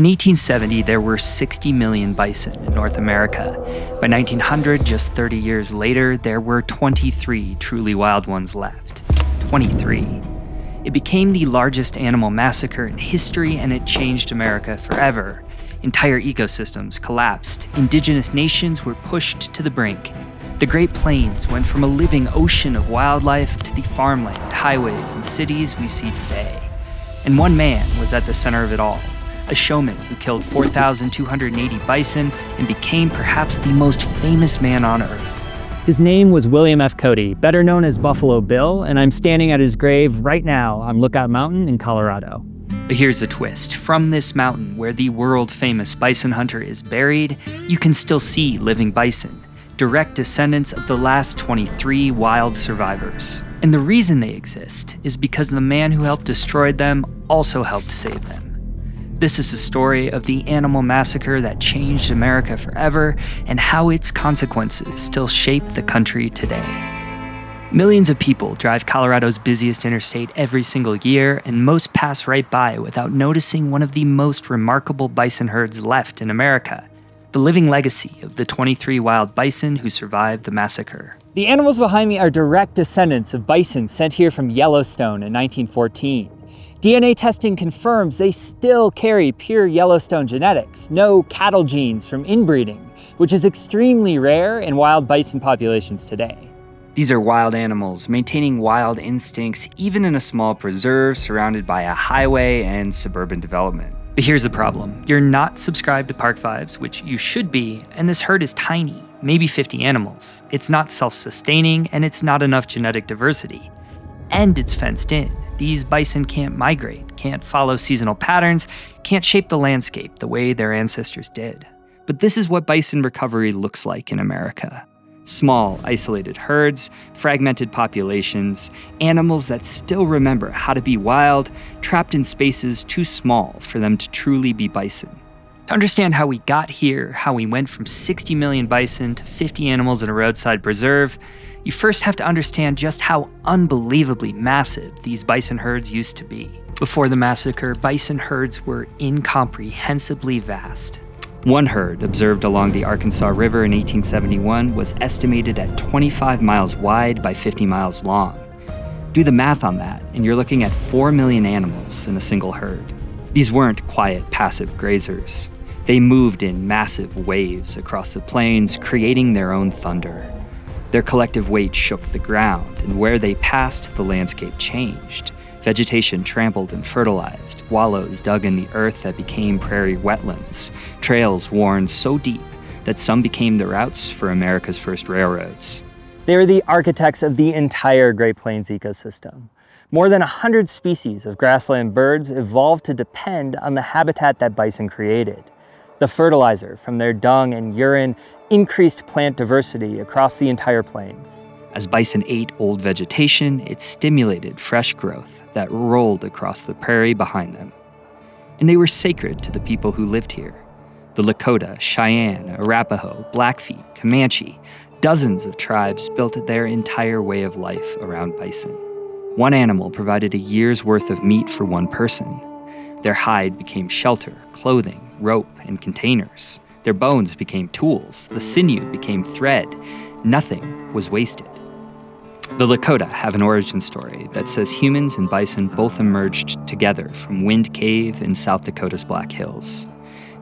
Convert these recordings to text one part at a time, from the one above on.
In 1870, there were 60 million bison in North America. By 1900, just 30 years later, there were 23 truly wild ones left. 23. It became the largest animal massacre in history, and it changed America forever. Entire ecosystems collapsed. Indigenous nations were pushed to the brink. The Great Plains went from a living ocean of wildlife to the farmland, highways, and cities we see today. And one man was at the center of it all. A showman who killed 4,280 bison and became perhaps the most famous man on Earth. His name was William F. Cody, better known as Buffalo Bill, and I'm standing at his grave right now on Lookout Mountain in Colorado. But here's the twist. From this mountain, where the world-famous bison hunter is buried, you can still see living bison, direct descendants of the last 23 wild survivors. And the reason they exist is because the man who helped destroy them also helped save them. This is the story of the animal massacre that changed America forever and how its consequences still shape the country today. Millions of people drive Colorado's busiest interstate every single year, and most pass right by without noticing one of the most remarkable bison herds left in America, the living legacy of the 23 wild bison who survived the massacre. The animals behind me are direct descendants of bison sent here from Yellowstone in 1914. DNA testing confirms they still carry pure Yellowstone genetics, no cattle genes from inbreeding, which is extremely rare in wild bison populations today. These are wild animals, maintaining wild instincts even in a small preserve surrounded by a highway and suburban development. But here's the problem. You're not subscribed to Park Vibes, which you should be, and this herd is tiny, maybe 50 animals. It's not self-sustaining, and it's not enough genetic diversity. And it's fenced in. These bison can't migrate, can't follow seasonal patterns, can't shape the landscape the way their ancestors did. But this is what bison recovery looks like in America. Small, isolated herds, fragmented populations, animals that still remember how to be wild, trapped in spaces too small for them to truly be bison. To understand how we got here, how we went from 60 million bison to 50 animals in a roadside preserve, you first have to understand just how unbelievably massive these bison herds used to be. Before the massacre, bison herds were incomprehensibly vast. One herd, observed along the Arkansas River in 1871, was estimated at 25 miles wide by 50 miles long. Do the math on that, and you're looking at 4 million animals in a single herd. These weren't quiet, passive grazers. They moved in massive waves across the plains, creating their own thunder. Their collective weight shook the ground, and where they passed, the landscape changed. Vegetation trampled and fertilized, wallows dug in the earth that became prairie wetlands, trails worn so deep that some became the routes for America's first railroads. They were the architects of the entire Great Plains ecosystem. More than 100 species of grassland birds evolved to depend on the habitat that bison created. The fertilizer from their dung and urine increased plant diversity across the entire plains. As bison ate old vegetation, it stimulated fresh growth that rolled across the prairie behind them. And they were sacred to the people who lived here. The Lakota, Cheyenne, Arapaho, Blackfeet, Comanche, dozens of tribes built their entire way of life around bison. One animal provided a year's worth of meat for one person. Their hide became shelter, clothing, rope, and containers. Their bones became tools. The sinew became thread. Nothing was wasted. The Lakota have an origin story that says humans and bison both emerged together from Wind Cave in South Dakota's Black Hills.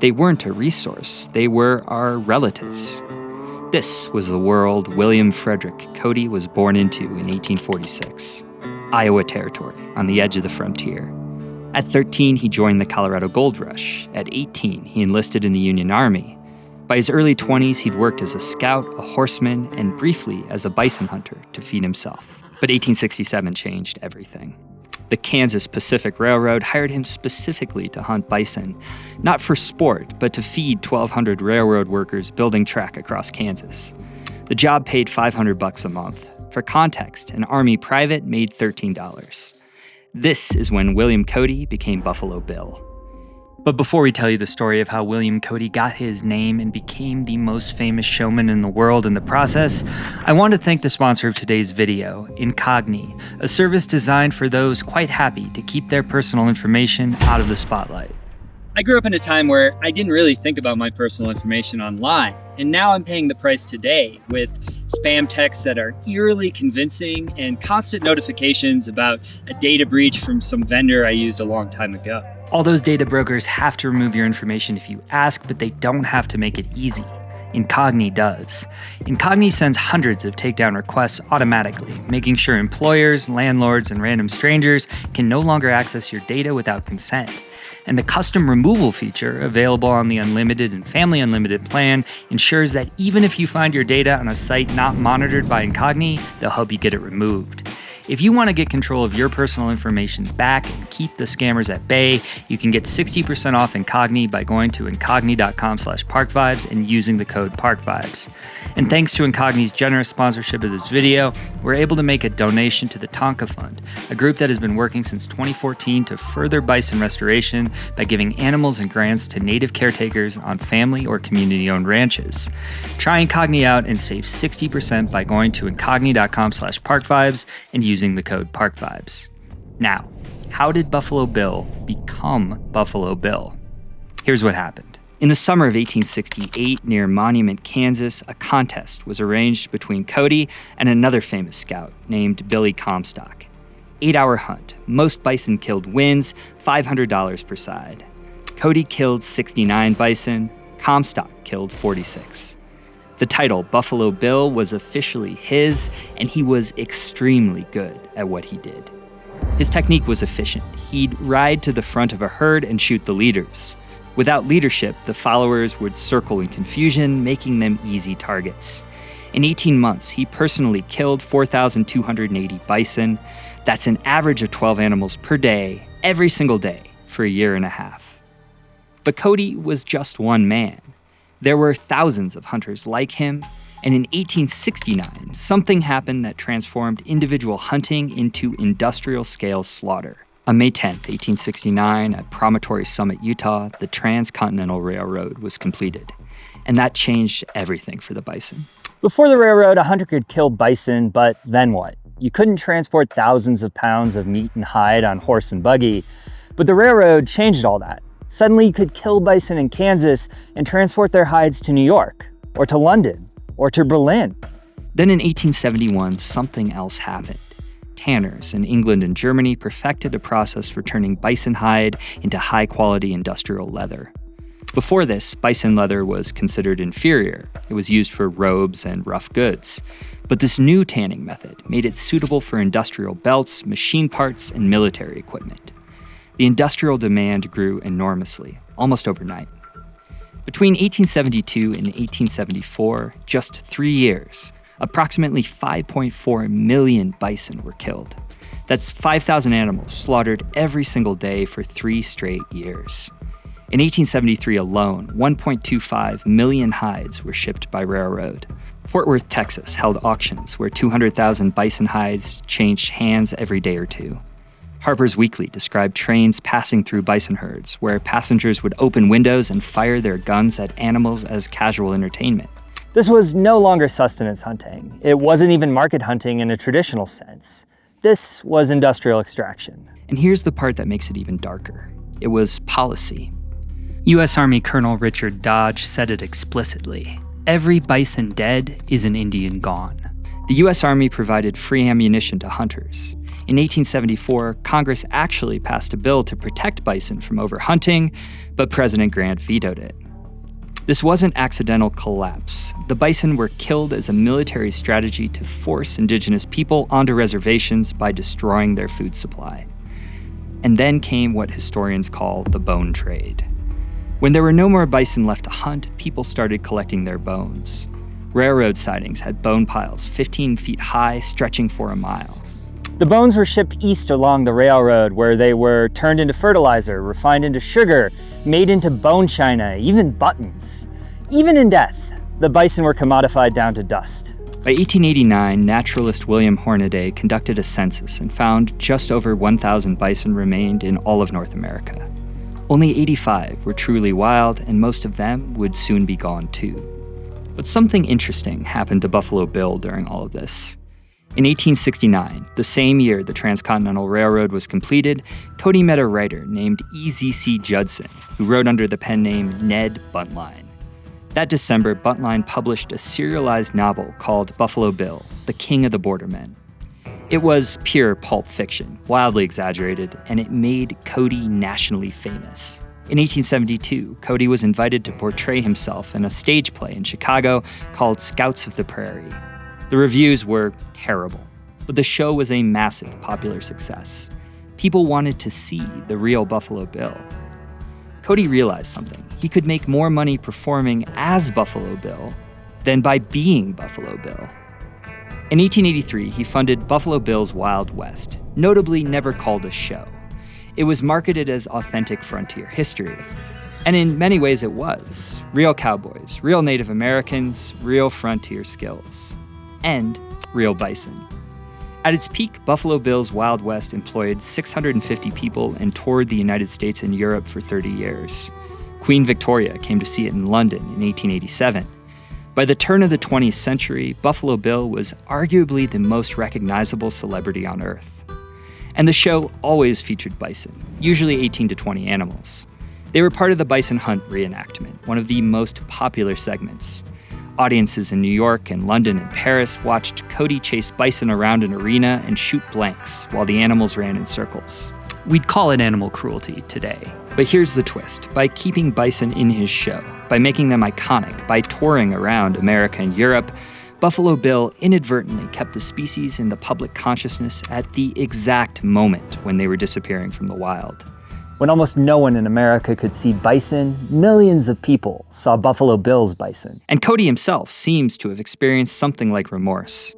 They weren't a resource, they were our relatives. This was the world William Frederick Cody was born into in 1846, Iowa Territory, on the edge of the frontier. At 13, he joined the Colorado Gold Rush. At 18, he enlisted in the Union Army. By his early 20s, he'd worked as a scout, a horseman, and briefly as a bison hunter to feed himself. But 1867 changed everything. The Kansas Pacific Railroad hired him specifically to hunt bison, not for sport, but to feed 1,200 railroad workers building track across Kansas. The job paid $500 a month. For context, an Army private made $13. This is when William Cody became Buffalo Bill. But before we tell you the story of how William Cody got his name and became the most famous showman in the world in the process, I want to thank the sponsor of today's video, Incogni, a service designed for those quite happy to keep their personal information out of the spotlight. I grew up in a time where I didn't really think about my personal information online, and now I'm paying the price today with spam texts that are eerily convincing and constant notifications about a data breach from some vendor I used a long time ago. All those data brokers have to remove your information if you ask, but they don't have to make it easy. Incogni does. Incogni sends hundreds of takedown requests automatically, making sure employers, landlords, and random strangers can no longer access your data without consent. And the custom removal feature, available on the Unlimited and Family Unlimited plan, ensures that even if you find your data on a site not monitored by Incogni, they'll help you get it removed. If you want to get control of your personal information back and keep the scammers at bay, you can get 60% off Incogni by going to incogni.com/parkvibes and using the code parkvibes. And thanks to Incogni's generous sponsorship of this video, we're able to make a donation to the Tonka Fund, a group that has been working since 2014 to further bison restoration by giving animals and grants to native caretakers on family or community-owned ranches. Try Incogni out and save 60% by going to incogni.com/parkvibes and using the code parkvibes. Now, how did Buffalo Bill become Buffalo Bill? Here's what happened. In the summer of 1868, near Monument, Kansas, a contest was arranged between Cody and another famous scout named Billy Comstock. 8-hour hunt. Most bison killed wins, $500 per side. Cody killed 69 bison. Comstock killed 46. The title, Buffalo Bill, was officially his, and he was extremely good at what he did. His technique was efficient. He'd ride to the front of a herd and shoot the leaders. Without leadership, the followers would circle in confusion, making them easy targets. In 18 months, he personally killed 4,280 bison. That's an average of 12 animals per day, every single day, for a year and a half. But Cody was just one man. There were thousands of hunters like him, and in 1869, something happened that transformed individual hunting into industrial-scale slaughter. On May 10th, 1869, at Promontory Summit, Utah, the Transcontinental Railroad was completed, and that changed everything for the bison. Before the railroad, a hunter could kill bison, but then what? You couldn't transport thousands of pounds of meat and hide on horse and buggy, but the railroad changed all that. Suddenly, you could kill bison in Kansas and transport their hides to New York, or to London, or to Berlin. Then in 1871, something else happened. Tanners in England and Germany perfected a process for turning bison hide into high-quality industrial leather. Before this, bison leather was considered inferior. It was used for robes and rough goods. But this new tanning method made it suitable for industrial belts, machine parts, and military equipment. The industrial demand grew enormously, almost overnight. Between 1872 and 1874, just 3 years, approximately 5.4 million bison were killed. That's 5,000 animals slaughtered every single day for 3 straight years. In 1873 alone, 1.25 million hides were shipped by railroad. Fort Worth, Texas held auctions where 200,000 bison hides changed hands every day or two. Harper's Weekly described trains passing through bison herds where passengers would open windows and fire their guns at animals as casual entertainment. This was no longer sustenance hunting. It wasn't even market hunting in a traditional sense. This was industrial extraction. And here's the part that makes it even darker. It was policy. U.S. Army Colonel Richard Dodge said it explicitly. Every bison dead is an Indian gone. The U.S. Army provided free ammunition to hunters. In 1874, Congress actually passed a bill to protect bison from overhunting, but President Grant vetoed it. This wasn't accidental collapse. The bison were killed as a military strategy to force indigenous people onto reservations by destroying their food supply. And then came what historians call the bone trade. When there were no more bison left to hunt, people started collecting their bones. Railroad sidings had bone piles 15 feet high, stretching for a mile. The bones were shipped east along the railroad, where they were turned into fertilizer, refined into sugar, made into bone china, even buttons. Even in death, the bison were commodified down to dust. By 1889, naturalist William Hornaday conducted a census and found just over 1,000 bison remained in all of North America. Only 85 were truly wild, and most of them would soon be gone too. But something interesting happened to Buffalo Bill during all of this. In 1869, the same year the Transcontinental Railroad was completed, Cody met a writer named E.Z.C. Judson, who wrote under the pen name Ned Buntline. That December, Buntline published a serialized novel called Buffalo Bill, the King of the Bordermen. It was pure pulp fiction, wildly exaggerated, and it made Cody nationally famous. In 1872, Cody was invited to portray himself in a stage play in Chicago called Scouts of the Prairie. The reviews were terrible, but the show was a massive popular success. People wanted to see the real Buffalo Bill. Cody realized something. He could make more money performing as Buffalo Bill than by being Buffalo Bill. In 1883, he funded Buffalo Bill's Wild West, notably never called a show. It was marketed as authentic frontier history. And in many ways it was. Real cowboys, real Native Americans, real frontier skills. And real bison. At its peak, Buffalo Bill's Wild West employed 650 people and toured the United States and Europe for 30 years. Queen Victoria came to see it in London in 1887. By the turn of the 20th century, Buffalo Bill was arguably the most recognizable celebrity on Earth. And the show always featured bison, usually 18 to 20 animals. They were part of the bison hunt reenactment, one of the most popular segments. Audiences in New York and London and Paris watched Cody chase bison around an arena and shoot blanks while the animals ran in circles. We'd call it animal cruelty today. But here's the twist. By keeping bison in his show, by making them iconic, by touring around America and Europe, Buffalo Bill inadvertently kept the species in the public consciousness at the exact moment when they were disappearing from the wild. When almost no one in America could see bison, millions of people saw Buffalo Bill's bison. And Cody himself seems to have experienced something like remorse.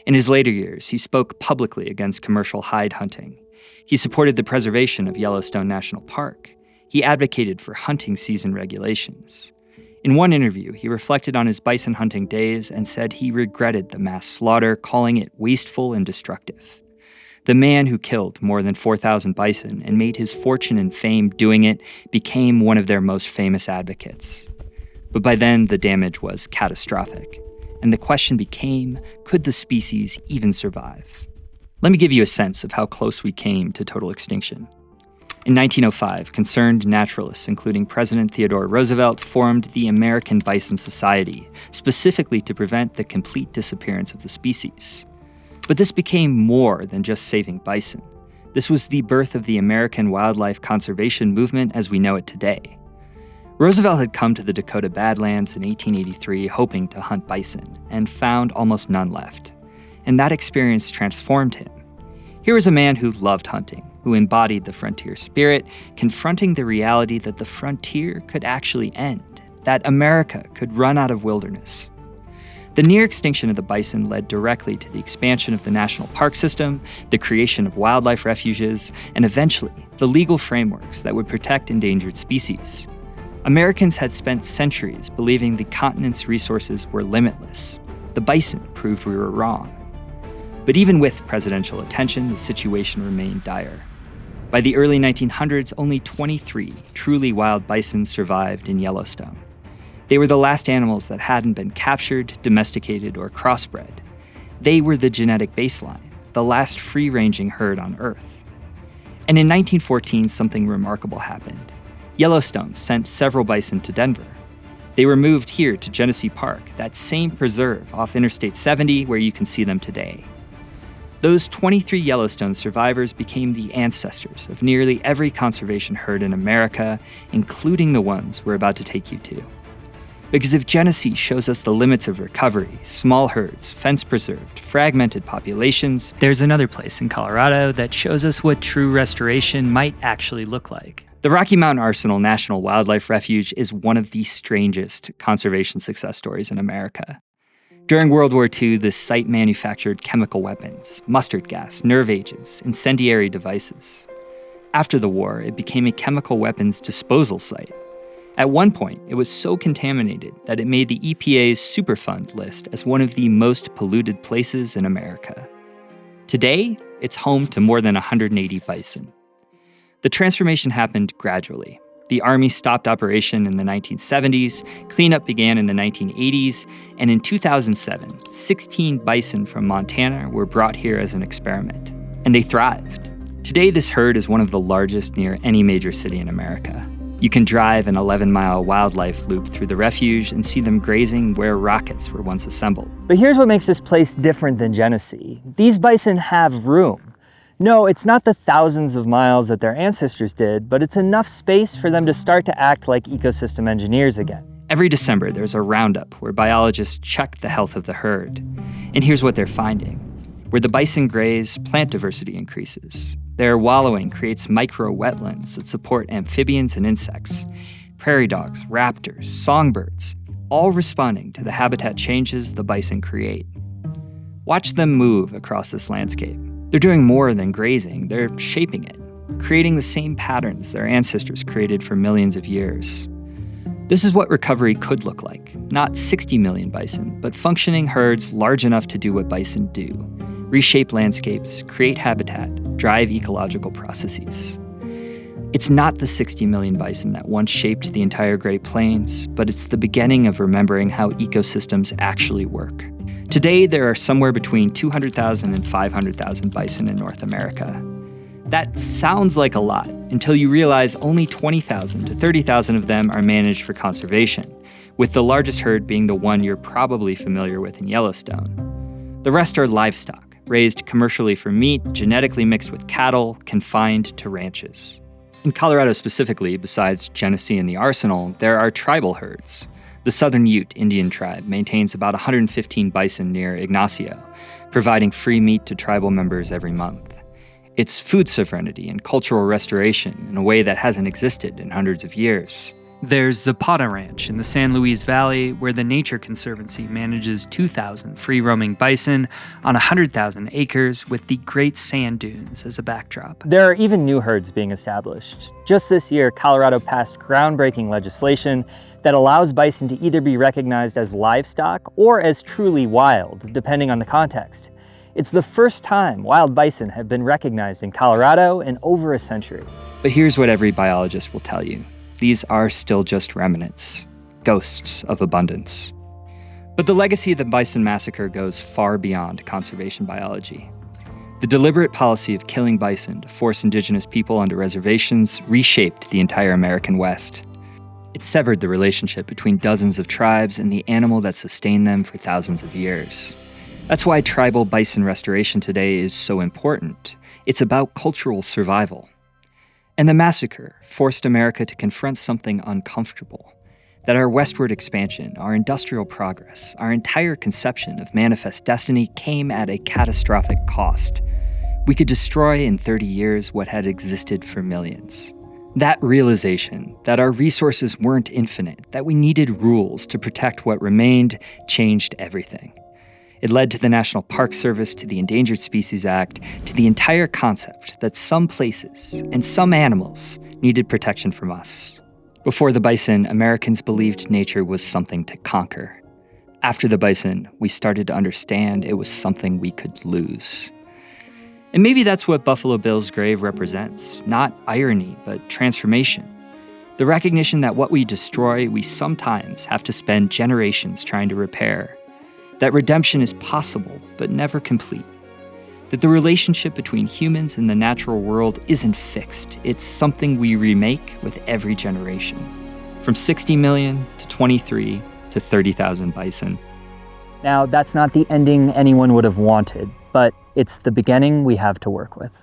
In his later years, he spoke publicly against commercial hide hunting. He supported the preservation of Yellowstone National Park. He advocated for hunting season regulations. In one interview, he reflected on his bison hunting days and said he regretted the mass slaughter, calling it wasteful and destructive. The man who killed more than 4,000 bison and made his fortune and fame doing it became one of their most famous advocates. But by then, the damage was catastrophic, and the question became, could the species even survive? Let me give you a sense of how close we came to total extinction. In 1905, concerned naturalists, including President Theodore Roosevelt, formed the American Bison Society, specifically to prevent the complete disappearance of the species. But this became more than just saving bison. This was the birth of the American wildlife conservation movement as we know it today. Roosevelt had come to the Dakota Badlands in 1883 hoping to hunt bison, and found almost none left. And that experience transformed him. Here was a man who loved hunting, who embodied the frontier spirit, confronting the reality that the frontier could actually end, that America could run out of wilderness. The near extinction of the bison led directly to the expansion of the national park system, the creation of wildlife refuges, and eventually, the legal frameworks that would protect endangered species. Americans had spent centuries believing the continent's resources were limitless. The bison proved we were wrong. But even with presidential attention, the situation remained dire. By the early 1900s, only 23 truly wild bison survived in Yellowstone. They were the last animals that hadn't been captured, domesticated, or crossbred. They were the genetic baseline, the last free-ranging herd on Earth. And in 1914, something remarkable happened. Yellowstone sent several bison to Denver. They were moved here to Genesee Park, that same preserve off Interstate 70 where you can see them today. Those 23 Yellowstone survivors became the ancestors of nearly every conservation herd in America, including the ones we're about to take you to. Because if Genesee shows us the limits of recovery, small herds, fence-preserved, fragmented populations, there's another place in Colorado that shows us what true restoration might actually look like. The Rocky Mountain Arsenal National Wildlife Refuge is one of the strangest conservation success stories in America. During World War II, this site manufactured chemical weapons, mustard gas, nerve agents, incendiary devices. After the war, it became a chemical weapons disposal site. At one point, it was so contaminated that it made the EPA's Superfund list as one of the most polluted places in America. Today, it's home to more than 180 bison. The transformation happened gradually. The Army stopped operation in the 1970s, cleanup began in the 1980s, and in 2007, 16 bison from Montana were brought here as an experiment. And they thrived. Today, this herd is one of the largest near any major city in America. You can drive an 11-mile wildlife loop through the refuge and see them grazing where rockets were once assembled. But here's what makes this place different than Genesee. These bison have room. No, it's not the thousands of miles that their ancestors did, but it's enough space for them to start to act like ecosystem engineers again. Every December, there's a roundup where biologists check the health of the herd. And here's what they're finding. Where the bison graze, plant diversity increases. Their wallowing creates micro-wetlands that support amphibians and insects. Prairie dogs, raptors, songbirds, all responding to the habitat changes the bison create. Watch them move across this landscape. They're doing more than grazing, they're shaping it, creating the same patterns their ancestors created for millions of years. This is what recovery could look like. Not 60 million bison, but functioning herds large enough to do what bison do. Reshape landscapes, create habitat, drive ecological processes. It's not the 60 million bison that once shaped the entire Great Plains, but it's the beginning of remembering how ecosystems actually work. Today, there are somewhere between 200,000 and 500,000 bison in North America. That sounds like a lot until you realize only 20,000 to 30,000 of them are managed for conservation, with the largest herd being the one you're probably familiar with in Yellowstone. The rest are livestock, raised commercially for meat, genetically mixed with cattle, confined to ranches. In Colorado specifically, besides Genesee and the Arsenal, there are tribal herds. The Southern Ute Indian tribe maintains about 115 bison near Ignacio, providing free meat to tribal members every month. It's food sovereignty and cultural restoration in a way that hasn't existed in hundreds of years. There's Zapata Ranch in the San Luis Valley, where the Nature Conservancy manages 2,000 free-roaming bison on 100,000 acres with the Great Sand Dunes as a backdrop. There are even new herds being established. Just this year, Colorado passed groundbreaking legislation that allows bison to either be recognized as livestock or as truly wild, depending on the context. It's the first time wild bison have been recognized in Colorado in over a century. But here's what every biologist will tell you. These are still just remnants, ghosts of abundance. But the legacy of the Bison Massacre goes far beyond conservation biology. The deliberate policy of killing bison to force indigenous people onto reservations reshaped the entire American West. It severed the relationship between dozens of tribes and the animal that sustained them for thousands of years. That's why tribal bison restoration today is so important. It's about cultural survival. And the massacre forced America to confront something uncomfortable, that our westward expansion, our industrial progress, our entire conception of manifest destiny came at a catastrophic cost. We could destroy in 30 years what had existed for millions. That realization that our resources weren't infinite, that we needed rules to protect what remained, changed everything. It led to the National Park Service, to the Endangered Species Act, to the entire concept that some places and some animals needed protection from us. Before the bison, Americans believed nature was something to conquer. After the bison, we started to understand it was something we could lose. And maybe that's what Buffalo Bill's grave represents, not irony, but transformation. The recognition that what we destroy, we sometimes have to spend generations trying to repair. That redemption is possible, but never complete. That the relationship between humans and the natural world isn't fixed. It's something we remake with every generation. From 60 million to 23 to 30,000 bison. Now, that's not the ending anyone would have wanted, but it's the beginning we have to work with.